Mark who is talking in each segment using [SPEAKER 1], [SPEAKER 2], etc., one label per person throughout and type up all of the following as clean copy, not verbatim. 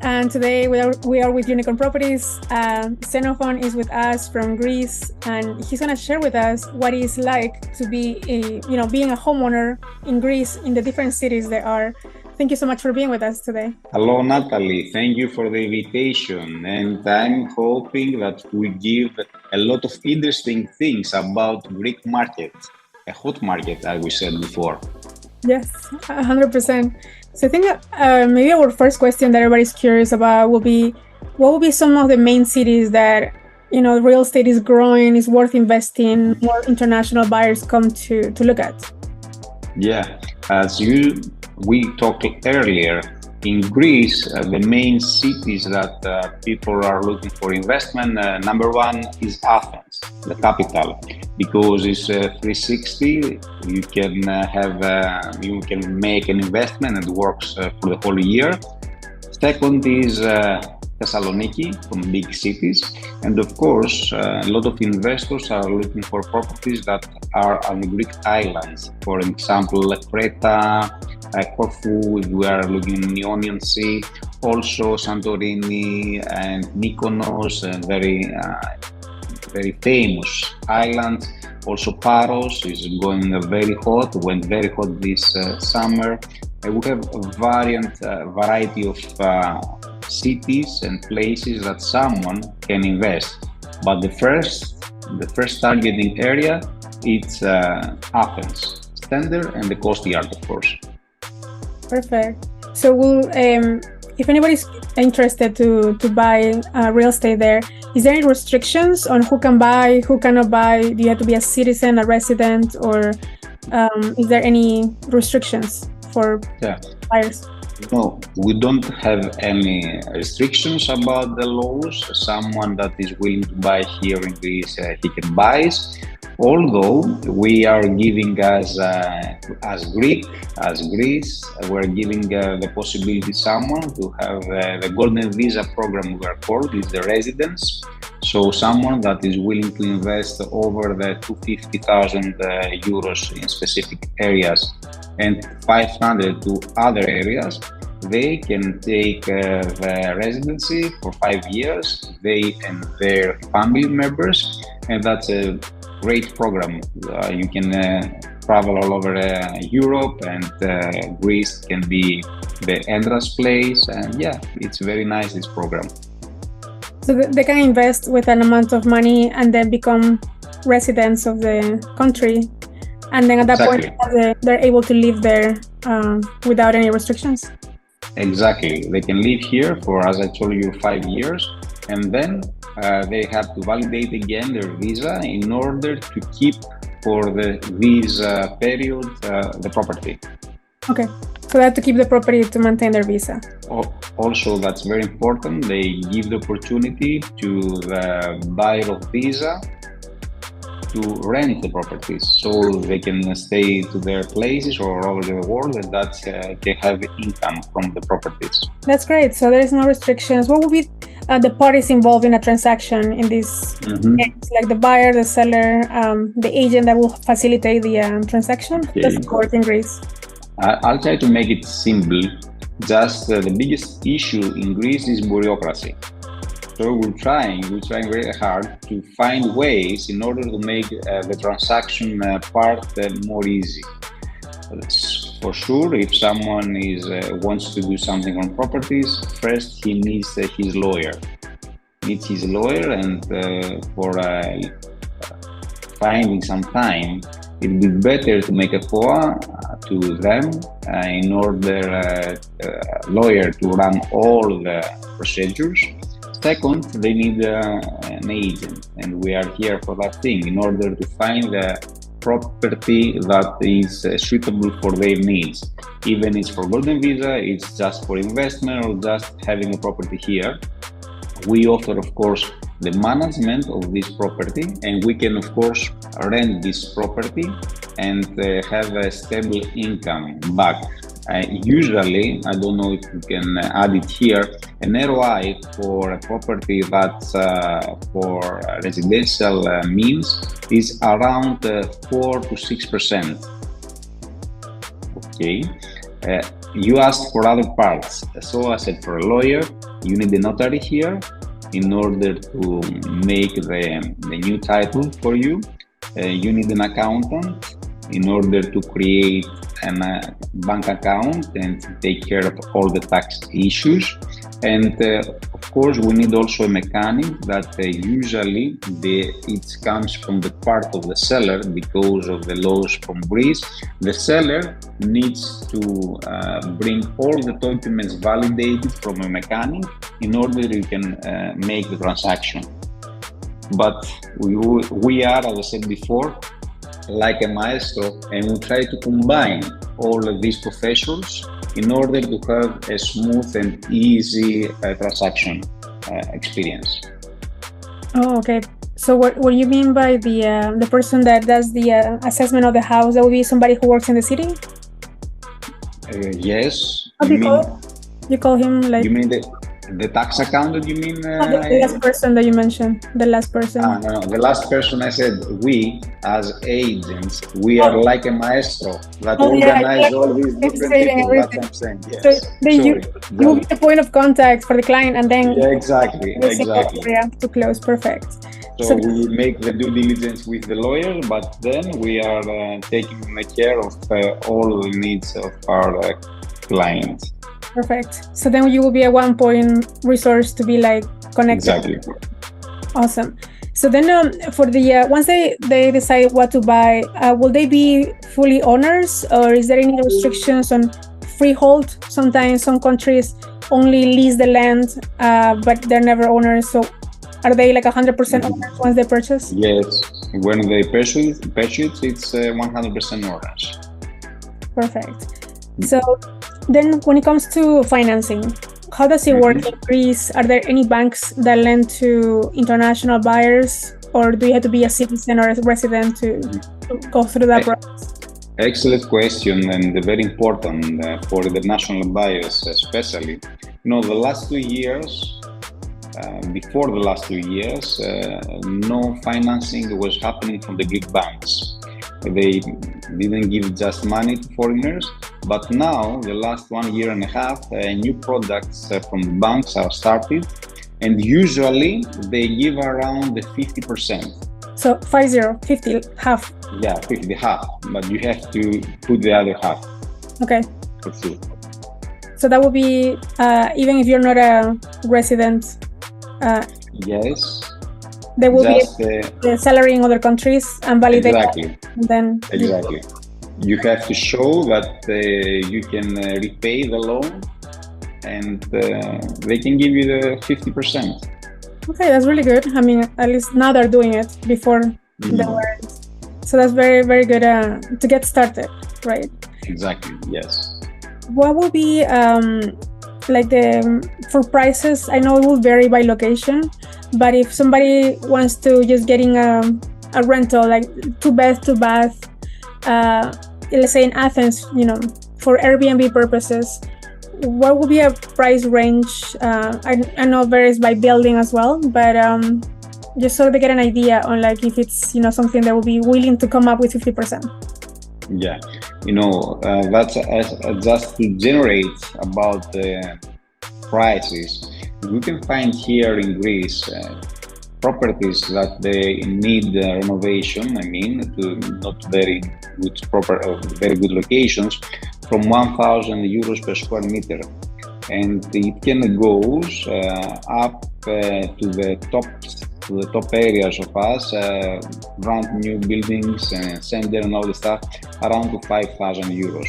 [SPEAKER 1] And today we are with Unicorn Properties. Xenofon is with us from Greece, and he's going to share with us what it's like to be being a homeowner in Greece in the different cities there are. Thank you so much for being with us today.
[SPEAKER 2] Hello, Nathaly. Thank you for the invitation. And I'm hoping that we give a lot of interesting things about Greek market, a hot market, as we said before.
[SPEAKER 1] Yes, 100%. So I think maybe our first question that everybody's curious about will be, what will be some of the main cities that, real estate is growing, is worth investing, more international buyers come to look at?
[SPEAKER 2] Yeah, as we talked earlier, in Greece, the main cities that people are looking for investment, number one is Athens, the capital, because it's 360. You can you can make an investment and it works for the whole year. Second is Thessaloniki, from big cities, and of course a lot of investors are looking for properties that are on the Greek islands. For example, Crete, Corfu, we are looking in the Ionian Sea, also Santorini and Mykonos, very famous islands. Also Paros is going very hot, went very hot this summer. We have a variety of cities and places that someone can invest. But the first targeting area, it's Athens, Standard and the Coast Yard, of course.
[SPEAKER 1] Perfect. So if anybody's interested to buy real estate there, is there any restrictions on who can buy, who cannot buy? Do you have to be a citizen, a resident, or is there any restrictions for buyers?
[SPEAKER 2] No, we don't have any restrictions about the laws. Someone that is willing to buy here in Greece, he can buy. Although we are giving as Greece, we're giving the possibility someone to have the golden visa program. We are called is the residence. So someone that is willing to invest over the 250,000 euros in specific areas and 500 to other areas, they can take the residency for 5 years, they and their family members, and that's a great program. You can travel all over Europe, and Greece can be the entrance place, and yeah, it's very nice, this program.
[SPEAKER 1] So they can invest with an amount of money and then become residents of the country, and then at that point they're able to live there without any restrictions? Exactly.
[SPEAKER 2] They can live here for, as I told you, 5 years, and then they have to validate again their visa in order to keep for the visa period the property.
[SPEAKER 1] Okay, so they have to keep the property to maintain their visa.
[SPEAKER 2] Also, that's very important. They give the opportunity to the buyer of visa to rent the properties, so they can stay to their places or all over the world, and that they have income from the properties.
[SPEAKER 1] That's great. So there is no restrictions. What would be the parties involved in a transaction in this case, like the buyer, the seller, the agent that will facilitate the transaction?
[SPEAKER 2] Okay.
[SPEAKER 1] Does it work in Greece?
[SPEAKER 2] I'll try to make it simple. Just the biggest issue in Greece is bureaucracy. So we're trying very hard to find ways in order to make the transaction part more easy. For sure, if someone wants to do something on properties, first he needs his lawyer. And for finding some time, it would be better to make a FOA to them in order lawyer to run all the procedures. Second, they need an agent, and we are here for that thing, in order to find the property that is suitable for their needs. Even it's for golden visa, it's just for investment or just having a property here. We offer, of course, the management of this property, and we can, of course, rent this property and have a stable income back. Usually, I don't know if you can add it here, an ROI for a property that's for residential means is around 4 to 6%. Okay. You asked for other parts. So I said for a lawyer, you need a notary here in order to make the new title for you. You need an accountant in order to create a bank account and take care of all the tax issues. And of course, we need also a mechanic that usually it comes from the part of the seller because of the laws from Greece. The seller needs to bring all the documents validated from a mechanic in order you can make the transaction. But we are, as I said before, like a maestro, and we try to combine all of these professions in order to have a smooth and easy transaction experience.
[SPEAKER 1] Oh, okay. So what you mean by the person that does the assessment of the house? That would be somebody who works in the city?
[SPEAKER 2] Yes.
[SPEAKER 1] You call him like...
[SPEAKER 2] You mean the tax accountant, you mean?
[SPEAKER 1] The last person that you mentioned, the last person.
[SPEAKER 2] No, the last person I said, we as agents, we are like a maestro that organize all these different people. That's what I'm saying. Yes. So
[SPEAKER 1] you will be the point of contact for the client, and then
[SPEAKER 2] exactly.
[SPEAKER 1] To close. Perfect.
[SPEAKER 2] So we make the due diligence with the lawyer, but then we are taking care of all the needs of our clients.
[SPEAKER 1] Perfect. So then you will be a one-point resource to be like connected.
[SPEAKER 2] Exactly.
[SPEAKER 1] Awesome. So then for the once they decide what to buy, will they be fully owners, or is there any restrictions on freehold? Sometimes some countries only lease the land, but they're never owners. So are they like 100% owners once they purchase?
[SPEAKER 2] Yes. When they purchase, it's 100% owners.
[SPEAKER 1] Perfect. So then when it comes to financing, how does it work in Greece? Are there any banks that lend to international buyers, or do you have to be a citizen or a resident to go through that process?
[SPEAKER 2] Excellent question, and very important for the national buyers especially. The last 2 years, before the last 2 years, no financing was happening from the Greek banks. They didn't give just money to foreigners, but now, the last 1.5 years, new products from the banks are started, and usually they give around 50%.
[SPEAKER 1] So 50, half.
[SPEAKER 2] Yeah, 50, half, but you have to put the other half.
[SPEAKER 1] Okay.
[SPEAKER 2] For sure.
[SPEAKER 1] So that would be, even if you're not a resident?
[SPEAKER 2] Yes.
[SPEAKER 1] They will just, be the salary in other countries and validate.
[SPEAKER 2] Exactly.
[SPEAKER 1] Then
[SPEAKER 2] exactly. You have to show that you can repay the loan, and they can give you the 50%.
[SPEAKER 1] Okay, that's really good. I mean, at least now they're doing it. Before they weren't. So that's very, very good to get started, right?
[SPEAKER 2] Exactly. Yes.
[SPEAKER 1] What will be like for prices? I know it will vary by location, but if somebody wants to just getting a rental, like 2 bath, let's say in Athens, for Airbnb purposes, what would be a price range? I know it varies by building as well, but just so they get an idea on like if it's something that will be willing to come up with 50%.
[SPEAKER 2] Yeah, that's just to generate about the prices. We can find here in Greece properties that they need renovation. I mean, to not very good very good locations, from 1,000 euros per square meter, and it can goes up to the top areas of us, brand new buildings, center and all the stuff, around to 5,000 euros.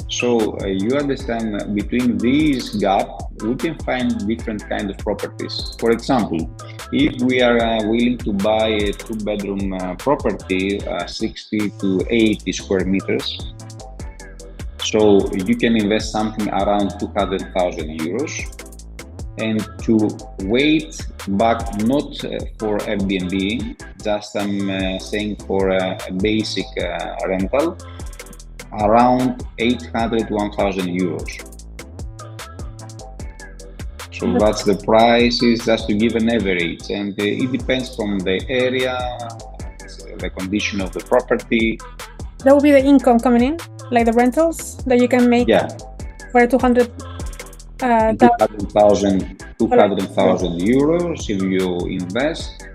[SPEAKER 2] So you understand, between these gap, we can find different kind of properties. For example, if we are willing to buy a 2-bedroom property, 60 to 80 square meters, so you can invest something around 200,000 euros. And to wait back, not for Airbnb, just I'm saying for a basic rental, around 800 to 1,000 euros. So that's the prices, just to give an average, and it depends from the area, the condition of the property.
[SPEAKER 1] That will be the income coming in, like the rentals that you can make.
[SPEAKER 2] Yeah,
[SPEAKER 1] for 200,000
[SPEAKER 2] euros. If you invest,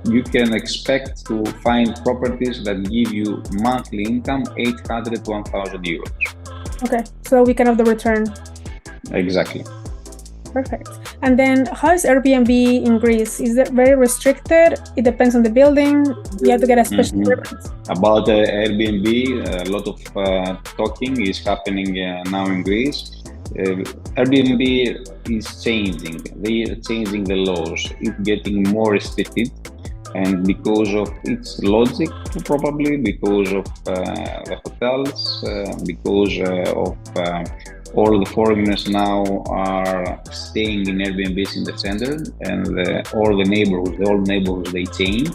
[SPEAKER 2] you can expect to find properties that give you monthly income 800 to 1,000 euros.
[SPEAKER 1] Okay, so we can have the return.
[SPEAKER 2] Exactly.
[SPEAKER 1] Perfect. And then how is Airbnb in Greece? Is it very restricted? It depends on the building. You have to get a special permit.
[SPEAKER 2] About Airbnb, a lot of talking is happening now in Greece. Airbnb is changing. They are changing the laws. It's getting more restricted, and because of its logic, probably because of the hotels, because of all the foreigners now are staying in Airbnbs in the center, and all the neighborhoods, the old neighborhoods, they change,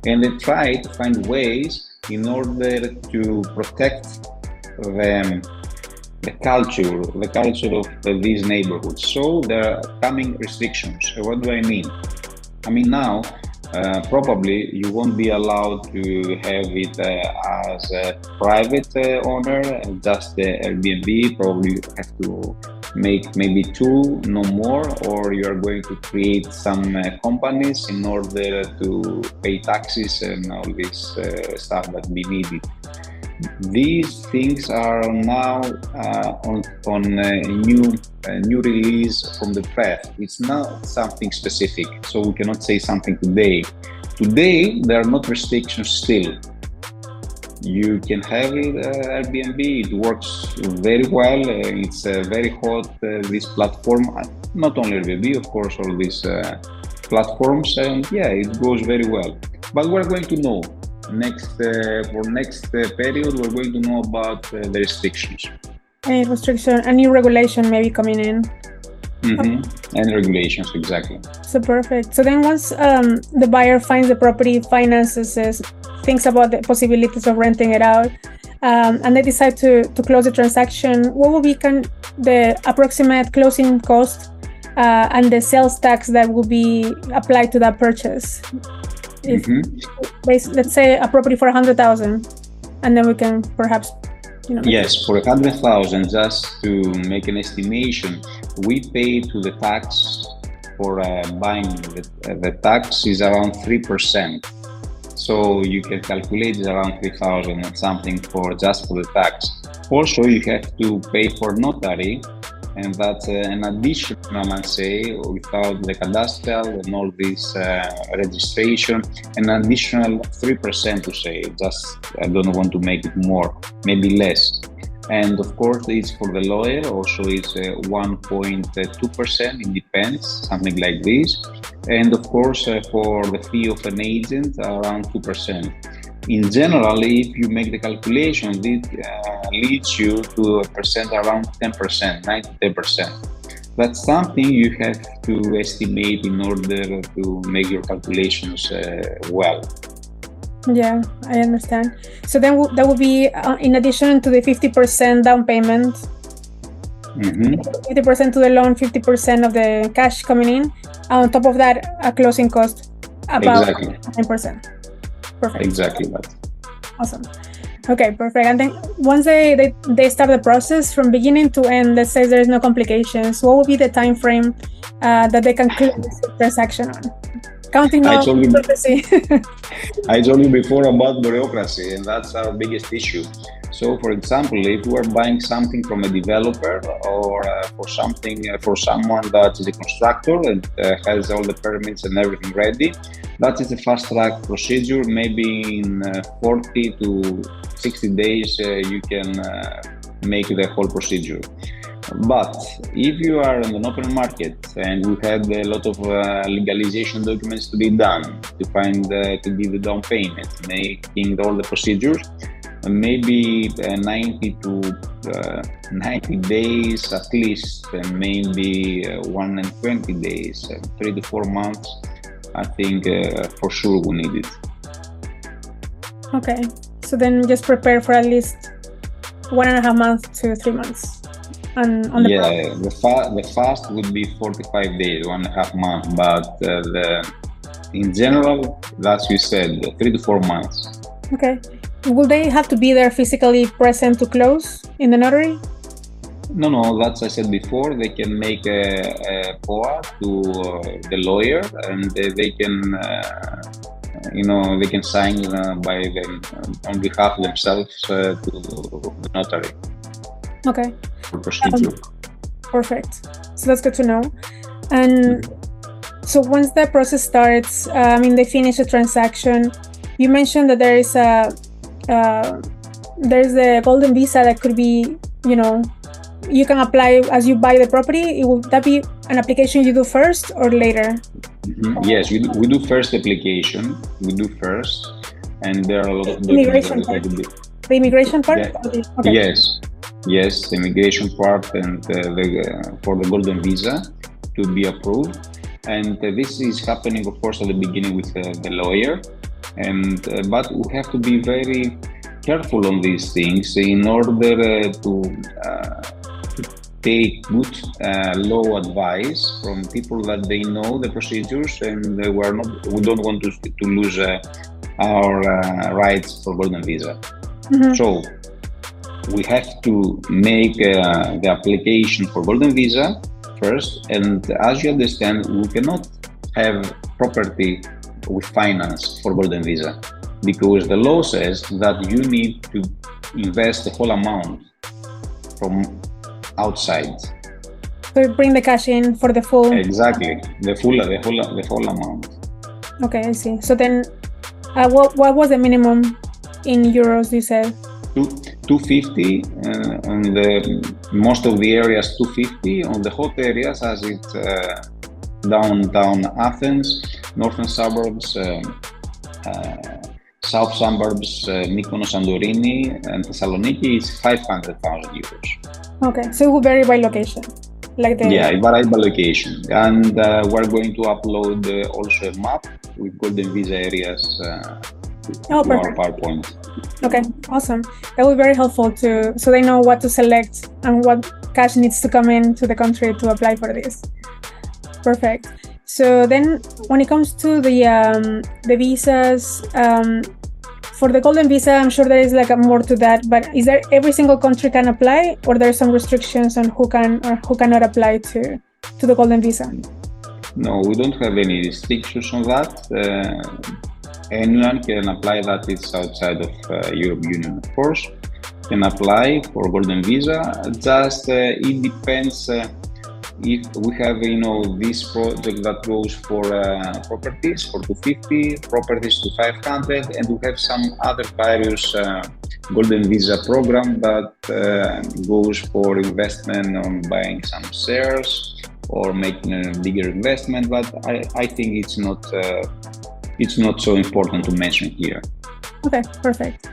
[SPEAKER 2] and they try to find ways in order to protect the culture of these neighborhoods. So there are coming restrictions. So what do I mean? I mean now, probably you won't be allowed to have it as a private owner, just the Airbnb. Probably you have to make maybe 2, no more, or you are going to create some companies in order to pay taxes and all this stuff that be needed. These things are now on a new release from the press. It's not something specific, so we cannot say something today. Today, there are not restrictions still. You can have it, Airbnb, it works very well. It's very hot, this platform. Not only Airbnb, of course, all these platforms, and yeah, it goes very well. But we're going to know. For next period, we're going to know about the restrictions.
[SPEAKER 1] Any restriction, a new regulation maybe coming in.
[SPEAKER 2] And regulations, exactly.
[SPEAKER 1] So perfect. So then once the buyer finds the property, finances, thinks about the possibilities of renting it out, and they decide to close the transaction, what will be the approximate closing cost and the sales tax that will be applied to that purchase? If let's say a property for 100,000, and then we can perhaps,
[SPEAKER 2] yes, for 100,000, just to make an estimation, we pay to the tax for buying the tax is around 3%. So you can calculate it's around 3,000 and something just for the tax. Also, you have to pay for notary, and that's an additional, let's say, without the cadastral and all this registration, an additional 3% to say. Just, I don't want to make it more, maybe less. And of course, it's for the lawyer, also it's 1.2%, it depends, something like this. And of course, for the fee of an agent, around 2%. In general, if you make the calculation, it leads you to a percent around 10%, 9 to 10%. That's something you have to estimate in order to make your calculations well.
[SPEAKER 1] Yeah, I understand. So then that would be in addition to the 50% down payment, 50% to the loan, 50% of the cash coming in. On top of that, a closing cost about 9%. Perfect.
[SPEAKER 2] Exactly that.
[SPEAKER 1] Awesome. Okay, perfect. And then once they start the process from beginning to end, let's say there's no complications, what would be the time frame that they can close this transaction on? Counting on bureaucracy.
[SPEAKER 2] I told you before about bureaucracy, and that's our biggest issue. So, for example, if you are buying something from a developer or for someone that is a constructor and has all the permits and everything ready, that is a fast-track procedure. Maybe in 40 to 60 days, you can make the whole procedure. But if you are in an open market and we had a lot of legalization documents to be done, to give the down payment, making all the procedures, maybe 90 to 90 days at least, and maybe 120 days, 3 to 4 months, I think for sure we need it.
[SPEAKER 1] Okay, so then just prepare for at least 1.5 months to 3 months.
[SPEAKER 2] The fast would be 45 days, 1.5 months, but in general, as you said, 3 to 4 months.
[SPEAKER 1] Okay. Will they have to be there physically present to close in the notary?
[SPEAKER 2] No, that's I said before. They can make a POA to the lawyer, and they can, they can sign by them on behalf of themselves to the notary.
[SPEAKER 1] Okay.
[SPEAKER 2] For procedure.
[SPEAKER 1] Perfect. So that's good to know. And so once the process starts, they finish a transaction. You mentioned that there is there's a golden visa that could be, you can apply as you buy the property. Will that be an application you do first or later?
[SPEAKER 2] Yes, we do first application. We do first, and there are a lot of
[SPEAKER 1] immigration part. The immigration part?
[SPEAKER 2] Yeah. Okay. Yes, the immigration part and for the golden visa to be approved. And this is happening, of course, at the beginning with the lawyer. But we have to be very careful on these things in order to take good law advice from people that they know the procedures, and we don't want to lose our rights for golden visa. So we have to make the application for golden visa first, and as you understand, we cannot have property with finance for golden visa, because the law says that you need to invest the whole amount from outside.
[SPEAKER 1] So you bring the cash in for the full.
[SPEAKER 2] Exactly, the whole amount.
[SPEAKER 1] Okay, I see. So then, what was the minimum in euros? You said
[SPEAKER 2] 250 on most of the areas. 250 on the hot areas, as it's downtown Athens, northern suburbs, south suburbs, Mykonos, Santorini, and Thessaloniki is 500,000 euros.
[SPEAKER 1] Okay, so it will vary by location.
[SPEAKER 2] Yeah, it varies by location. And we're going to upload also a map with golden visa areas to our PowerPoint.
[SPEAKER 1] Okay, awesome. That will be very helpful so they know what to select and what cash needs to come into the country to apply for this. Perfect. So then when it comes to the visas, for the golden visa, I'm sure there is more to that, but is there every single country can apply, or there are some restrictions on who can or who cannot apply to the golden visa?
[SPEAKER 2] No, we don't have any restrictions on that. Anyone can apply that is outside of European Union, of course, can apply for golden visa. Just it depends if we have, this project that goes for properties for 250, properties to 500, and we have some other various golden visa program that goes for investment on buying some shares or making a bigger investment. But I think it's not so important to mention here.
[SPEAKER 1] Okay, perfect.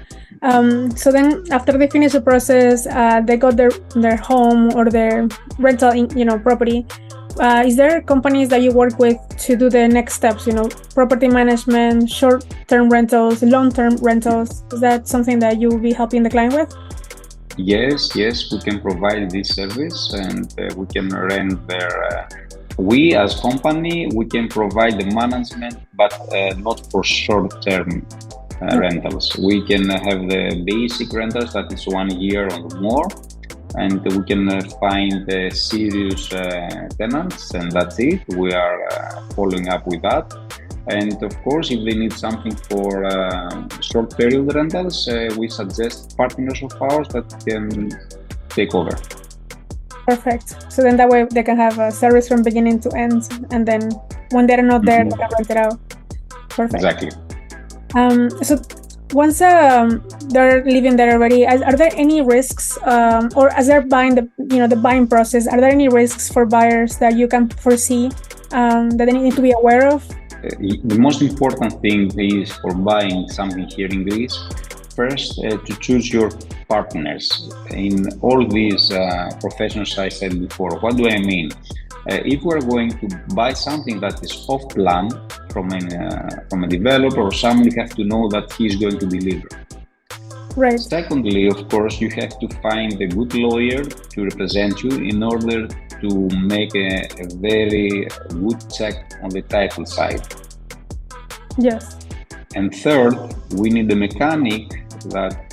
[SPEAKER 1] So then after they finish the process, they got their home or their rental, property. Is there companies that you work with to do the next steps, property management, short-term rentals, long-term rentals? Is that something that you will be helping the client with?
[SPEAKER 2] Yes, we can provide this service, and we can rent their we as company, we can provide the management, but not for short-term rentals. We can have the basic rentals, that is 1 year or more, and we can find serious tenants, and that's it. We are following up with that. And of course, if they need something for short period rentals, we suggest partners of ours that can take over.
[SPEAKER 1] Perfect. So then that way they can have a service from beginning to end, and then when they're not there, they can rent it out. Perfect.
[SPEAKER 2] Exactly.
[SPEAKER 1] So once they're living there already, are there any risks, or as they're buying the buying process, are there any risks for buyers that you can foresee that they need to be aware of?
[SPEAKER 2] The most important thing is for buying something here in Greece, first to choose your partners in all these professions I said before. What do I mean? If we're going to buy something that is off plan from a developer or someone, you have to know that he's going to deliver.
[SPEAKER 1] Right.
[SPEAKER 2] Secondly, of course, you have to find a good lawyer to represent you in order to make a very good check on the title side.
[SPEAKER 1] Yes.
[SPEAKER 2] And third, we need a mechanic that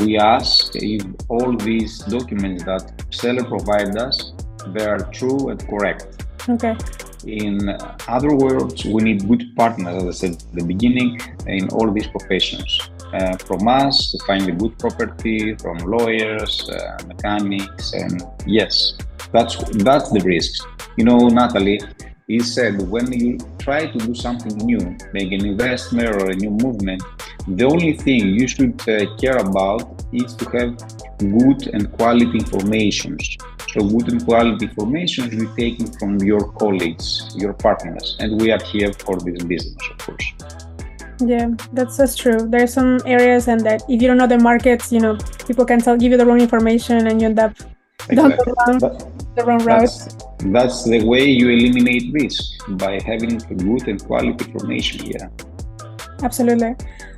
[SPEAKER 2] we ask if all these documents that seller provides us, they are true and correct.
[SPEAKER 1] Okay.
[SPEAKER 2] In other words, we need good partners, as I said at the beginning, in all these professions. From us to find a good property, from lawyers, mechanics, and yes, that's the risks. You know, Nathaly, he said when you try to do something new, make an investment or a new movement, the only thing you should care about is to have good and quality information. So good and quality information you taking from your colleagues, your partners, and we are here for this business, of course.
[SPEAKER 1] Yeah, that's true. There are some areas and that if you don't know the markets, you know, people can give you the wrong information and you end up down the wrong route.
[SPEAKER 2] That's the way you eliminate risk, by having good and quality information. Yeah.
[SPEAKER 1] Absolutely.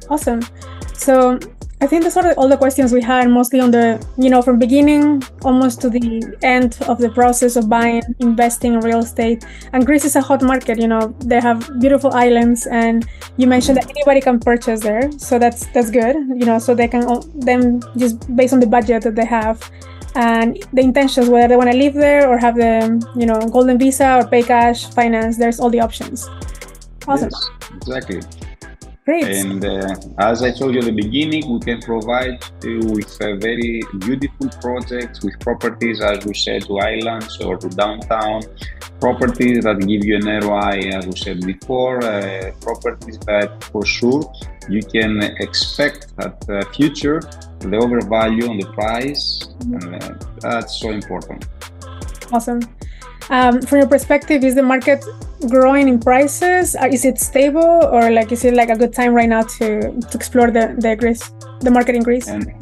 [SPEAKER 1] Awesome. So I think those are all the questions we had, mostly on the, you know, from beginning almost to the end of the process of buying, investing in real estate. And Greece is a hot market, you know, they have beautiful islands, and you mentioned that anybody can purchase there. So that's good, you know, so they can then just based on the budget that they have and the intentions, whether they want to live there or have the, you know, golden visa or pay cash, finance, there's all the options. Awesome.
[SPEAKER 2] Yes, exactly.
[SPEAKER 1] Great.
[SPEAKER 2] And as I told you at the beginning, we can provide with very beautiful projects, with properties, as we said, to islands or to downtown, properties that give you an ROI, as we said before, properties that for sure you can expect at the future the overvalue on the price, and that's so important.
[SPEAKER 1] Awesome. From your perspective, is the market growing in prices? Is it stable, or like is it like a good time right now to explore the market in Greece?
[SPEAKER 2] And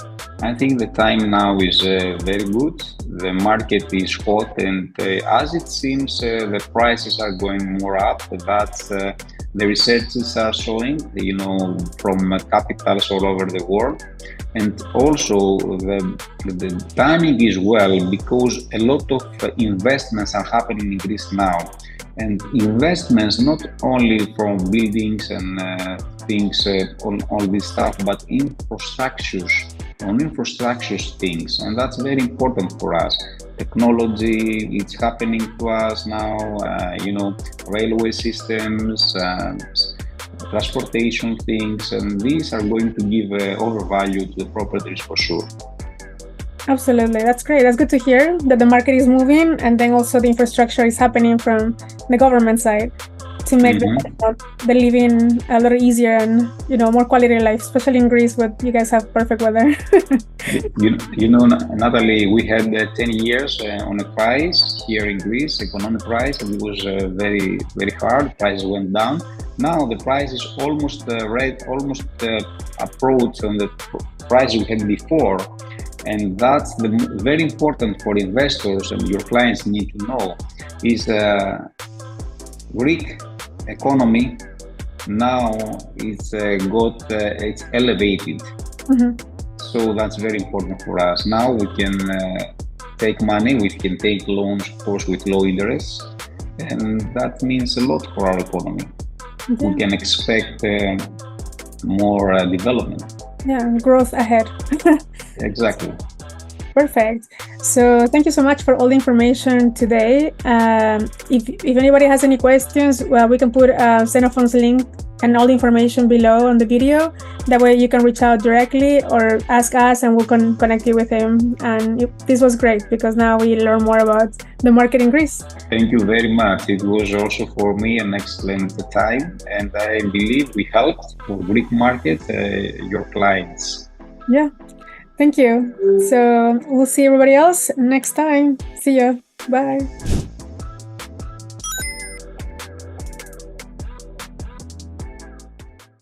[SPEAKER 2] I think the time now is very good. The market is hot, and as it seems, the prices are going more up. That's the researches are showing, you know, from capitals all over the world. And also the timing is well, because a lot of investments are happening in Greece now. And investments not only from buildings and things, on all this stuff, but on infrastructure things. And that's very important for us. Technology, it's happening to us now, you know, railway systems, transportation things, and these are going to give overvalue to the properties for sure.
[SPEAKER 1] Absolutely. That's great. That's good to hear that the market is moving, and then also the infrastructure is happening from the government side to make the living a little easier and, you know, more quality of life, especially in Greece, where you guys have perfect weather.
[SPEAKER 2] you know, Nathaly, we had 10 years on a price here in Greece, economic price, and it was very, very hard. Prices went down. Now the price is almost approached on the price we had before. And that's very important for investors, and your clients need to know, is Greek economy now it's elevated. So that's very important for us. Now we can take money, we can take loans, of course, with low interest, and that means a lot for our economy. We can expect more development.
[SPEAKER 1] Yeah, growth ahead.
[SPEAKER 2] Exactly.
[SPEAKER 1] Perfect. So thank you so much for all the information today. If anybody has any questions, well, we can put Xenofon's link and all the information below on the video. That way you can reach out directly or ask us, and we'll connect you with him. And this was great, because now we learn more about the market in Greece.
[SPEAKER 2] Thank you very much. It was also for me an excellent time, and I believe we helped for Greek market, your clients.
[SPEAKER 1] Yeah. Thank you. So we'll see everybody else next time. See you. Bye.